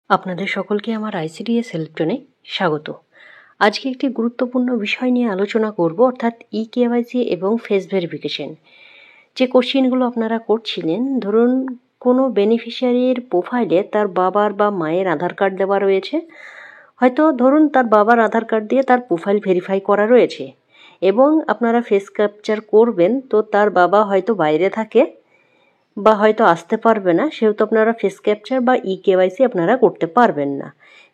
আপনাদের সকলকে আমার আইসিডিএস হেল্পটনে স্বাগত। আজকে একটি গুরুত্বপূর্ণ বিষয় নিয়ে আলোচনা করব, অর্থাৎ ইকেওয়াইসি এবং ফেস ভেরিফিকেশন। যে কোশ্চেনগুলো আপনারা করছিলেন, ধরুন কোনো বেনিফিশিয়ারির প্রোফাইলে তার বাবার বা মায়ের আধার কার্ড দেওয়া রয়েছে, হয়তো ধরুন তার বাবার আধার কার্ড দিয়ে তার প্রোফাইল ভেরিফাই করা রয়েছে এবং আপনারা ফেস ক্যাপচার করবেন, তো তার বাবা হয়তো বাইরে থাকে বা হয়তো আসতে পারবে না, সেহেতু আপনারা ফেস ক্যাপচার বা ইকেওয়াইসি আপনারা করতে পারবেন না।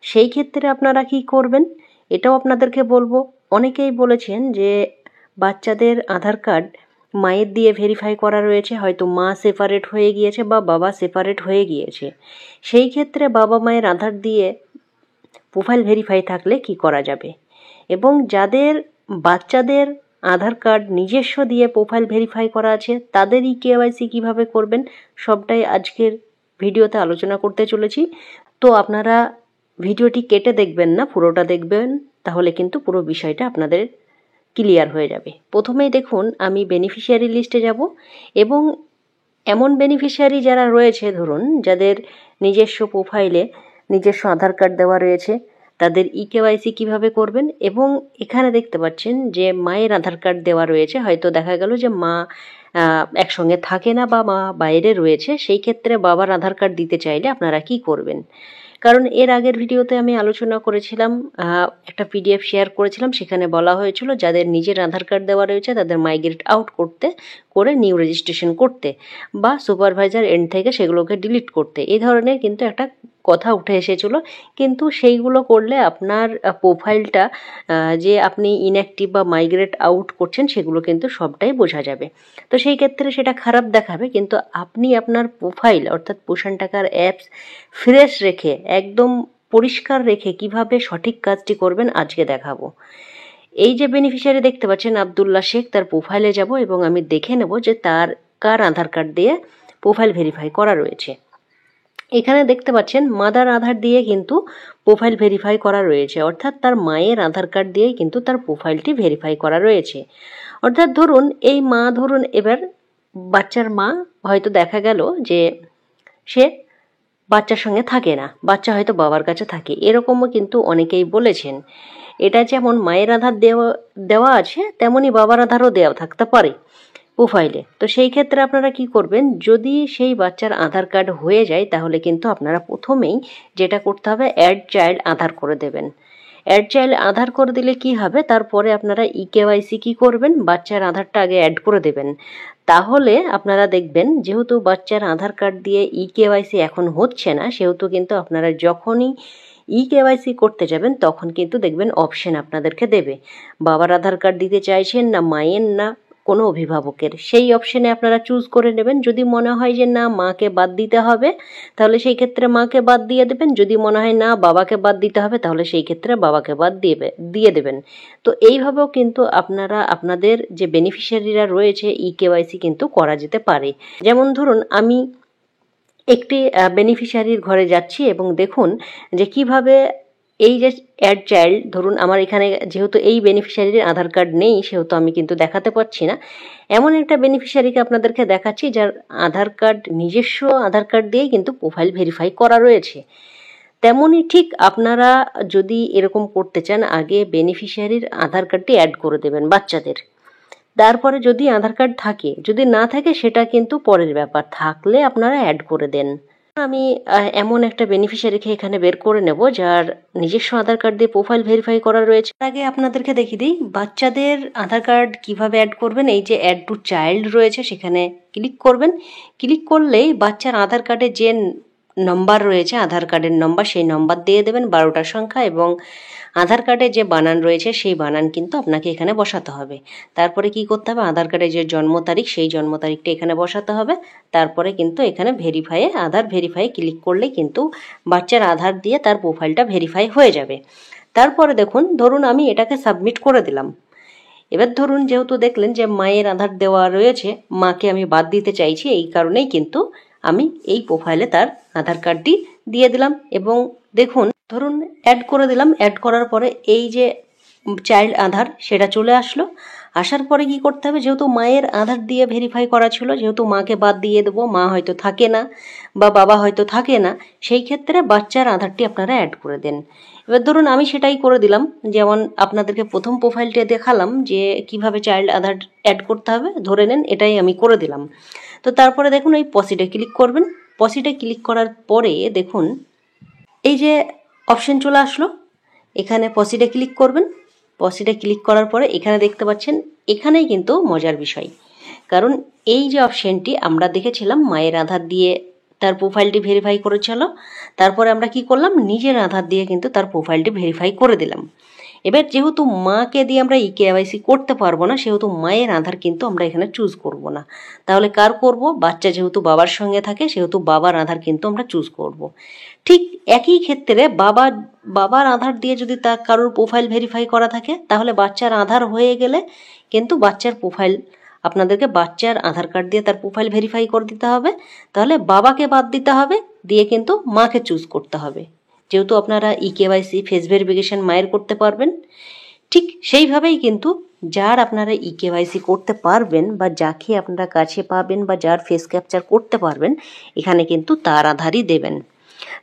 সেই ক্ষেত্রে আপনারা কি করবেন এটাও আপনাদেরকে বলবো। অনেকেই বলেছেন যে বাচ্চাদের আধার কার্ড মায়ের দিয়ে ভেরিফাই করা রয়েছে, হয়তো মা সেপারেট হয়ে গিয়েছে বা বাবা সেপারেট হয়ে গিয়েছে। সেই ক্ষেত্রে বাবা মায়ের আধার দিয়ে প্রোফাইল ভেরিফাই থাকলে কি করা যাবে, এবং যাদের বাচ্চাদের আধার কার্ড নিজস্ব দিয়ে প্রোফাইল ভেরিফাই করা আছে তাদের ইকেওয়াইসি কীভাবে করবেন, সবটাই আজকের ভিডিওতে আলোচনা করতে চলেছি। তো আপনারা ভিডিওটি কেটে দেখবেন না, পুরোটা দেখবেন, তাহলে কিন্তু পুরো বিষয়টা আপনাদের ক্লিয়ার হয়ে যাবে। প্রথমেই দেখুন, আমি বেনিফিশিয়ারি লিস্টে যাব এবং এমন বেনিফিশিয়ারি যারা রয়েছে, ধরুন যাদের নিজস্ব প্রোফাইলে নিজস্ব আধার কার্ড দেওয়া রয়েছে, তাদের ইকেওয়াইসি কিভাবে করবেন। এবং এখানে দেখতে পাচ্ছেন যে মায়ের আধার কার্ড দেওয়া রয়েছে, হয়তো দেখা গেল যে মা একসঙ্গে থাকে না বা মা বাইরে রয়েছে, সেই ক্ষেত্রে বাবার আধার কার্ড দিতে চাইলে আপনারা কি করবেন। কারণ এর আগের ভিডিওতে আমি আলোচনা করেছিলাম, একটা পিডিএফ শেয়ার করেছিলাম, সেখানে বলা হয়েছিল যাদের নিজের আধার কার্ড দেওয়া রয়েছে তাদের মাইগ্রেট আউট করে নিউ রেজিস্ট্রেশন করতে বা সুপারভাইজার এন্ড থেকে সেগুলোকে ডিলিট করতে, এই ধরনের কিন্তু একটা কথা উঠে এসেছিলো। কিন্তু সেইগুলো করলে আপনার প্রোফাইলটা যে আপনি ইনঅ্যাক্টিভ বা মাইগ্রেট আউট করছেন সেগুলো কিন্তু সবটাই বোঝা যাবে। তো সেই ক্ষেত্রে সেটা খারাপ দেখাবে, কিন্তু আপনি আপনার প্রোফাইল অর্থাৎ পোষণ টাকার অ্যাপস ফ্রেশ রেখে, একদম পরিষ্কার রেখে কিভাবে সঠিক কাজটি করবেন আজকে দেখাবো। এই যে বেনিফিশিয়ারি দেখতে পাচ্ছেন আব্দুল্লাহ শেখ, তার প্রোফাইলে যাব এবং আমি দেখে নেব যে তার কার আধার কার্ড দিয়ে প্রোফাইল ভেরিফাই করা রয়েছে। এখানে দেখতে পাচ্ছেন মাদার আধার দিয়ে কিন্তু প্রোফাইল ভেরিফাই করা রয়েছে, অর্থাৎ তার মায়ের আধার কার্ড দিয়ে কিন্তু তার প্রোফাইলটি ভেরিফাই করা রয়েছে। অর্থাৎ ধরুন এই মা, ধরুন এবার বাচ্চার মা, হয়তো দেখা গেল যে সে বাচ্চার সঙ্গে থাকে না, বাচ্চা হয়তো বাবার কাছে থাকে, এরকমও কিন্তু অনেকেই বলেছেন। এটা যেমন মায়ের আধার দেওয়া আছে, তেমনি বাবার আধারও দেওয়া থাকতে পারে প্রোফাইলে। তো সেই ক্ষেত্রে আপনারা কি করবেন, যদি সেই বাচ্চার আধার কার্ড হয়ে যায় তাহলে কিন্তু আপনারা প্রথমেই যেটা করতে হবে, অ্যাড চাইল্ড আধার করে দেবেন। অ্যাড চাইল্ড আধার করে দিলে কি হবে, তারপরে আপনারা ইকেওয়াইসি কি করবেন, বাচ্চার আধারটা আগে অ্যাড করে দেবেন। তাহলে আপনারা দেখবেন, যেহেতু বাচ্চার আধার কার্ড দিয়ে ইকেওয়াইসি এখন হচ্ছে না, সেহেতু কিন্তু আপনারা যখনই ইকেওয়াইসি করতে যাবেন তখন কিন্তু দেখবেন অপশন আপনাদেরকে দেবে, বাবার আধার কার্ড দিতে চাইছেন না মায়ের না কোনো অভিভাবকের, সেই অপশনে আপনারা চুজ করে নেবেন। যদি মনে হয় যে না মাকে বাদ দিতে হবে, তাহলে সেই ক্ষেত্রে মাকে বাদ দিয়ে দেবেন। যদি মনে হয় না বাবাকে বাদ দিতে হবে, তাহলে সেই ক্ষেত্রে বাবাকে বাদ দিয়ে দেবেন। তো এইভাবেও কিন্তু আপনারা আপনাদের যে বেনিফিশিয়ারিরা রয়েছে ইকেওয়াইসি কিন্তু করা যেতে পারে। যেমন ধরুন আমি একটি বেনিফিশিয়ারির ঘরে যাচ্ছি এবং দেখুন যে কিভাবে এই যে অ্যাড চাইল্ড, ধরুন আমার এখানে যেহেতু এই বেনিফিশিয়ারির আধার কার্ড নেই, সেহেতু আমি কিন্তু দেখাতে পারছি না। এমন একটা বেনিফিশিয়ারিকে আপনাদেরকে দেখাচ্ছি যার আধার কার্ড নিজস্ব আধার কার্ড দিয়েই কিন্তু প্রোফাইল ভেরিফাই করা রয়েছে। তেমনই ঠিক আপনারা যদি এরকম করতে চান, আগে বেনিফিশিয়ারির আধার কার্ডটি অ্যাড করে দেবেন বাচ্চাদের, তারপরে যদি আধার কার্ড থাকে, যদি না থাকে সেটা কিন্তু পরের ব্যাপার, থাকলে আপনারা অ্যাড করে দেন। আমি এমন একটা বেনিফিশিয়ারিকে এখানে বের করে নেব যার নিজস্ব আধার কার্ড দিয়ে প্রোফাইল ভেরিফাই করা রয়েছে। তার আগে আপনাদেরকে দেখিয়ে দিই বাচ্চাদের আধার কার্ড কিভাবে অ্যাড করবেন। এই যে অ্যাড টু চাইল্ড রয়েছে সেখানে ক্লিক করবেন। ক্লিক করলেই বাচ্চার আধার কার্ডে যে নম্বর রয়েছে, আধার কার্ডের নম্বর, সেই নম্বর দিয়ে দেবেন 12টা সংখ্যা, এবং আধার কার্ডে যে বানান রয়েছে সেই বানান কিন্তু আপনাকে এখানে বসাতে হবে। তারপরে কি করতে হবে, আধার কার্ডে যে জন্ম তারিখ সেই জন্ম তারিখটা এখানে বসাতে হবে। তারপরে কিন্তু এখানে আধার ভেরিফাই ক্লিক করলে কিন্তু বাচ্চার আধার দিয়ে তার প্রোফাইলটা ভেরিফাই হয়ে যাবে। তারপরে দেখুন, ধরুন আমি এটাকে সাবমিট করে দিলাম। এবার ধরুন যেহেতু দেখলেন যে মায়ের আধার দেওয়া রয়েছে, মাকে আমি বাদ দিতে চাইছি, এই কারণেই কিন্তু আমি এই প্রোফাইলে তার আধার কার্ডটি দিয়ে দিলাম এবং দেখুন ধরুন অ্যাড করে দিলাম। অ্যাড করার পরে এই যে চাইল্ড আধার সেটা চলে আসলো। আসার পরে কি করতে হবে, যেহেতু মায়ের আধার দিয়ে ভেরিফাই করা ছিল, যেহেতু মাকে বাদ দিয়ে দেবো, মা হয়তো থাকে না বা বাবা হয়তো থাকে না, সেই ক্ষেত্রে বাচ্চার আধারটি আপনারা অ্যাড করে দেন। এবার ধরুন আমি সেটাই করে দিলাম, যেমন আপনাদেরকে প্রথম প্রোফাইলটা দেখালাম যে কিভাবে চাইল্ড আধার অ্যাড করতে হবে, ধরে নেন এটাই আমি করে দিলাম। তো তারপরে দেখুন এই পসিটে ক্লিক করবেন। পসিটে ক্লিক করার পরে দেখুন এই যে অপশন চলে আসলো, এখানে পসিটে ক্লিক করবেন। পসিটে ক্লিক করার পরে এখানে দেখতে পাচ্ছেন, এখানেই কিন্তু মজার বিষয়, কারণ এই যে অপশনটি আমরা দেখেছিলাম মায়ের আধার দিয়ে তার প্রোফাইলটি ভেরিফাই করেছিল, তারপরে আমরা কি করলাম, নিজের আধার দিয়ে কিন্তু তার প্রোফাইলটি ভেরিফাই করে দিলাম। এবার যেহেতু মাকে দিয়ে আমরা ইকেওয়াইসি করতে পারবো না, সেহেতু মায়ের আধার কিন্তু আমরা এখানে চুজ করব না। তাহলে কার করব, বাচ্চা যেহেতু বাবার সঙ্গে থাকে সেহেতু বাবার আধার কিন্তু আমরা চুজ করব। ঠিক একই ক্ষেত্রে বাবার আধার দিয়ে যদি তার কারোর প্রোফাইল ভেরিফাই করা থাকে, তাহলে বাচ্চার আধার হয়ে গেলে কিন্তু বাচ্চার প্রোফাইল আপনাদেরকে বাচ্চার আধার কার্ড দিয়ে তার প্রোফাইল ভেরিফাই করে দিতে হবে। তাহলে বাবাকে বাদ দিতে হবে, দিয়ে কিন্তু মাকে চুজ করতে হবে। যেহেতু আপনারা ইকেওয়াইসি ফেস ভেরিফিকেশন মায়ের করতে পারবেন, ঠিক সেইভাবেই কিন্তু যার আপনারা ইকেওয়াইসি করতে পারবেন বা যাকে আপনারা কাছে পাবেন বা যার ফেস ক্যাপচার করতে পারবেন, এখানে কিন্তু তার আধারই দেবেন।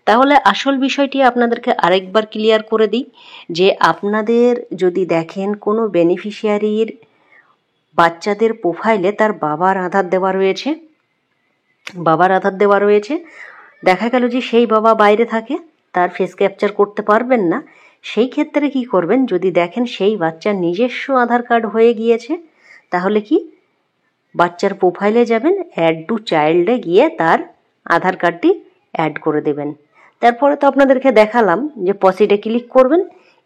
তাহলে আসল বিষয়টি আপনাদেরকে আরেকবার ক্লিয়ার করে দিই, যে আপনাদের যদি দেখেন কোনো বেনিফিশিয়ারির বাচ্চাদের প্রোফাইলে তার বাবার আধার দেওয়া রয়েছে, দেখা গেল যে সেই বাবা বাইরে থাকে, তার ফেস ক্যাপচার করতে পারবেন না, সেই ক্ষেত্রে কি করবেন, যদি দেখেন সেই বাচ্চার নিজস্ব আধার কার্ড হয়ে গিয়েছে, তাহলে কি বাচ্চার প্রোফাইলে যাবেন, অ্যাড টু চাইল্ডে গিয়ে তার আধার কার্ডটি অ্যাড করে দেবেন। তারপরে তো আপনাদেরকে দেখালাম যে পসিটে ক্লিক করবেন,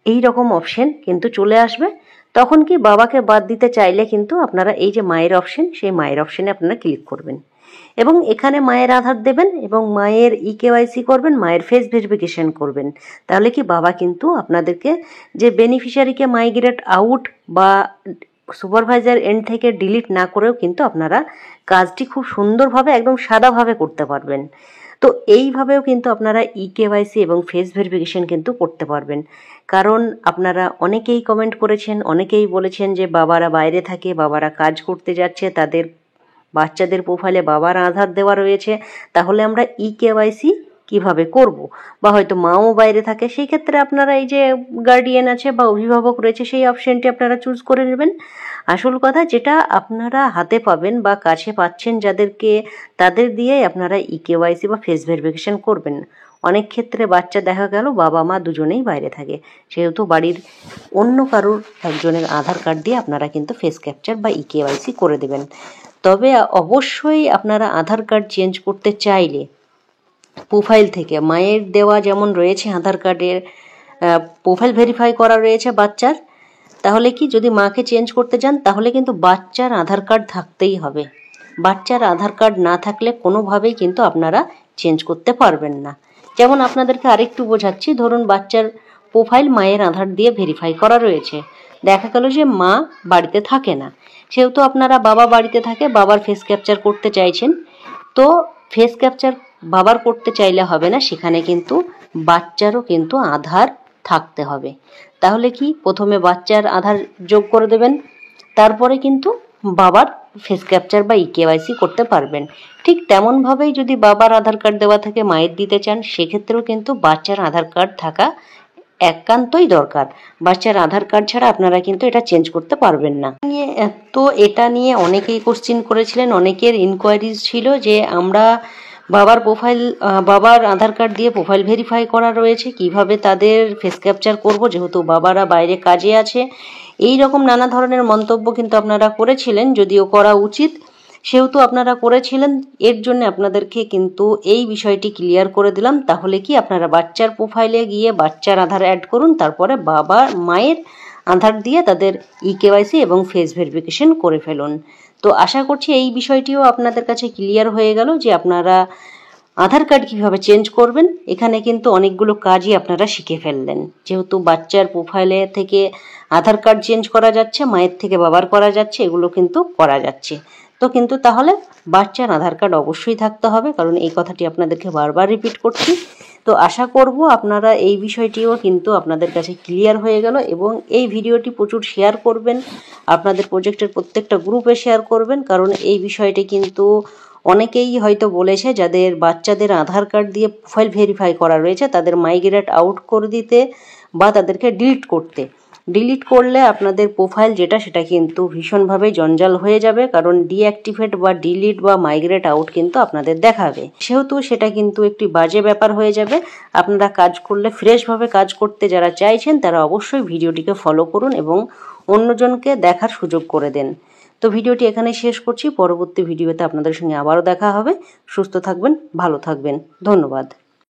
এই রকম অপশন কিন্তু চলে আসবে। তখন কি বাবাকে বাদ দিতে চাইলে কিন্তু আপনারা এই যে মায়ের অপশন, সেই মায়ের অপশনে আপনারা ক্লিক করবেন এবং এখানে মায়ের আধার দেবেন এবং মায়ের ইকেওয়াইসি করবেন, মায়ের ফেস ভেরিফিকেশন করবেন। তাহলে কি বাবা কিন্তু আপনাদেরকে যে বেনিফিশিয়ারিকে মাইগ্রেট আউট বা সুপারভাইজার এন্ড থেকে ডিলিট না করেও কিন্তু আপনারা কাজটি খুব সুন্দরভাবে একদম সাদাভাবে করতে পারবেন। তো এইভাবেও কিন্তু আপনারা ইকেওয়াইসি এবং ফেস ভেরিফিকেশন কিন্তু করতে পারবেন। কারণ আপনারা অনেকেই কমেন্ট করেছেন, অনেকেই বলেছেন যে বাবারা বাইরে থাকে, বাবারা কাজ করতে যাচ্ছে, তাদের বাচ্চাদের প্রোফাইলে বাবার আধার দেওয়া রয়েছে, তাহলে আমরা ইকেওয়াইসি কিভাবে করব, বা হয়তো মাও বাইরে থাকে, সেই ক্ষেত্রে আপনারা এই যে গার্ডিয়ান আছে বা অভিভাবক রয়েছে, সেই অপশনটি আপনারা চুজ করে নেবেন। আসল কথা যেটা আপনারা হাতে পাবেন বা কাছে পাচ্ছেন যাদেরকে, তাদের দিয়েই আপনারা ইকেওয়াইসি বা ফেস ভেরিফিকেশন করবেন। অনেক ক্ষেত্রে বাচ্চা দেখা গেল বাবা মা দুজনেই বাইরে থাকে, সেহেতু বাড়ির অন্য কারোর একজনের আধার কার্ড দিয়ে আপনারা কিন্তু ফেস ক্যাপচার বা ইকেওয়াইসি করে দেবেন। তবে অবশ্যই আপনারা আধার কার্ড চেঞ্জ করতে চাইলে প্রোফাইল থেকে মায়ের দেওয়া যেমন রয়েছে আধার কার্ডের প্রোফাইল ভেরিফাই করা রয়েছে বাচ্চার, তাহলে কি যদি মাকে চেঞ্জ করতে চান তাহলে কিন্তু বাচ্চার আধার কার্ড থাকতেই হবে। বাচ্চার আধার কার্ড না থাকলে কোনোভাবেই কিন্তু আপনারা চেঞ্জ করতে পারবেন না। যেমন আপনাদেরকে আরেকটু বোঝাচ্ছি, ধরুন বাচ্চার প্রোফাইল মায়ের আধার দিয়ে ভেরিফাই করা রয়েছে, দেখা গেল যে মা বাড়িতে থাকে না, সেহেতু আপনারা বাবা বাড়িতে থাকে, বাবার ফেস ক্যাপচার করতে চাইছেন, তো ফেস ক্যাপচার বাবার করতে চাইলে হবে না, সেখানে কিন্তু বাচ্চারও কিন্তু আধার থাকতে হবে। তাহলে কি প্রথমে বাচ্চার আধার যোগ করে দেবেন, তারপরে কিন্তু বাবার ফেস ক্যাপচার বা ইকেওয়াইসি করতে পারবেন। ঠিক তেমনভাবেই যদি বাবার আধার কার্ড দেওয়া থাকে মায়ের দিতে চান, সেক্ষেত্রেও কিন্তু বাচ্চার আধার কার্ড থাকা একান্তই দরকার। বাচ্চার আধার কার্ড ছাড়া আপনারা কিন্তু এটা চেঞ্জ করতে পারবেন না। তো এটা নিয়ে অনেকেই কোশ্চিন করেছিলেন, অনেকের ইনকোয়ারিজ ছিল যে আমরা বাবার আধার কার্ড দিয়ে প্রোফাইল ভেরিফাই করা রয়েছে, কিভাবে তাদের ফেস ক্যাপচার করব, যেহেতু বাবারা বাইরে কাজে আছে, এই রকম নানা ধরনের মন্তব্য কিন্তু আপনারা করেছিলেন, যদিও করা উচিত, সেহেতু আপনারা করেছিলেন। এর জন্য আপনাদেরকে কিন্তু এই বিষয়টি ক্লিয়ার করে দিলাম। তাহলে কি আপনারা বাচ্চার প্রোফাইলে গিয়ে বাচ্চার আধার অ্যাড করুন, তারপরে বাবা মায়ের আধার দিয়ে তাদের ইকেওয়াইসি এবং ফেস ভেরিফিকেশন করে ফেলুন। তো আশা করছি এই বিষয়টিও আপনাদের কাছে ক্লিয়ার হয়ে গেল যে আপনারা আধার কার্ড কীভাবে চেঞ্জ করবেন। এখানে কিন্তু অনেকগুলো কাজই আপনারা শিখে ফেললেন, যেহেতু বাচ্চার প্রোফাইলে থেকে আধার কার্ড চেঞ্জ করা যাচ্ছে, মায়ের থেকে বাবার করা যাচ্ছে, এগুলো কিন্তু করা যাচ্ছে। তো কিন্তু তাহলে বাচ্চার আধার কার্ড অবশ্যই থাকতে হবে, কারণ এই কথাটি আপনাদেরকে বারবার রিপিট করছি। তো আশা করব আপনারা এই বিষয়টিও কিন্তু আপনাদের কাছে ক্লিয়ার হয়ে গেল, এবং এই ভিডিওটি প্রচুর শেয়ার করবেন, আপনাদের প্রজেক্টের প্রত্যেকটা গ্রুপে শেয়ার করবেন, কারণ এই বিষয়টি কিন্তু অনেকেই হয়তো বলেছে যাদের বাচ্চাদের আধার কার্ড দিয়ে প্রোফাইল ভেরিফাই করা রয়েছে তাদের মাইগ্রেট আউট করে দিতে বা তাদেরকে ডিলিট করলে আপনাদের প্রোফাইল যেটা সেটা কিন্তু ভীষণভাবে জঞ্জাল হয়ে যাবে, কারণ ডিঅ্যাক্টিভেট বা ডিলিট বা মাইগ্রেট আউট কিন্তু আপনাদের দেখাবে, সেহেতু সেটা কিন্তু একটি বাজে ব্যাপার হয়ে যাবে। আপনারা কাজ করলে ফ্রেশভাবে কাজ করতে যারা চাইছেন তারা অবশ্যই ভিডিওটিকে ফলো করুন এবং অন্যজনকে দেখার সুযোগ করে দেন। তো ভিডিওটি এখানে শেষ করছি, পরবর্তী ভিডিওতে আপনাদের সঙ্গে আবারও দেখা হবে। সুস্থ থাকবেন, ভালো থাকবেন, ধন্যবাদ।